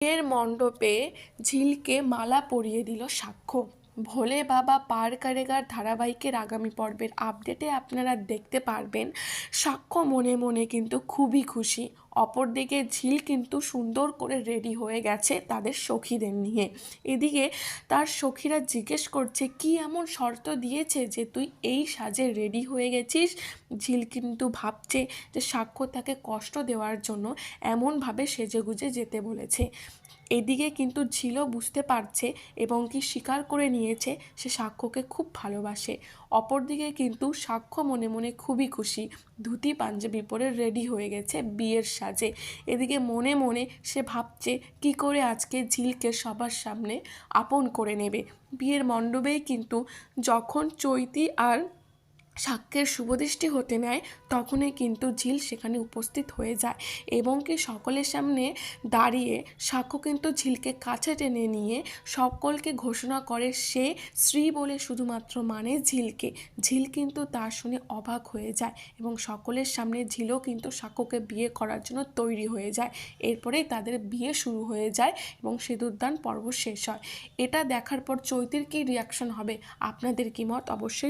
বিয়ের মণ্ডপে ঝিলকে মালা পরিয়ে দিল সাক্ষ্য। ভোলে বাবা পার করেগার ধারাবাহিকের আগামী পর্বের আপডেটে আপনারা দেখতে পারবেন সাক্ষ্য মনে মনে কিন্তু খুবই খুশি। অপরদিকে ঝিল কিন্তু সুন্দর করে রেডি হয়ে গেছে তাদের সখীদের নিয়ে। এদিকে তার সখীরা জিজ্ঞেস করছে কি এমন শর্ত দিয়েছে যে তুই এই সাজে রেডি হয়ে গেছিস। ঝিল কিন্তু ভাবছে যে সাক্ষ্য তাকে কষ্ট দেওয়ার জন্য এমনভাবে সেজেগুজে যেতে বলেছে। এদিকে কিন্তু ঝিলও বুঝতে পারছে এবং কি স্বীকার করে নিয়েছে সে সাক্ষ্যকে খুব ভালোবাসে। অপরদিকে কিন্তু সাক্ষ্য মনে মনে খুবই খুশি, ধুতি পাঞ্জাবি পরে রেডি হয়ে গেছে বিয়ের সাজে। এদিকে মনে মনে সে ভাবছে কি করে আজকে ঝিলকে সবার সামনে আপন করে নেবে। বিয়ের মণ্ডপেই কিন্তু যখন চৈতি আর সাক্ষ্যের শুভদৃষ্টি হতে নেয় তখনই কিন্তু ঝিল সেখানে উপস্থিত হয়ে যায় এবং কি সকলের সামনে দাঁড়িয়ে সাক্ষ্য কিন্তু ঝিলকে কাছে টেনে নিয়ে সকলকে ঘোষণা করে সে স্ত্রী বলে শুধুমাত্র মানে ঝিলকে। ঝিল কিন্তু তা শুনে অবাক হয়ে যায় এবং সকলের সামনে ঝিলও কিন্তু সাক্ষ্যকে বিয়ে করার জন্য তৈরি হয়ে যায়। এরপরেই তাদের বিয়ে শুরু হয়ে যায় এবং সিঁদুরদান পর্ব শেষ হয়। এটা দেখার পর চৈতির কী রিয়াকশন হবে, আপনাদের কি মত অবশ্যই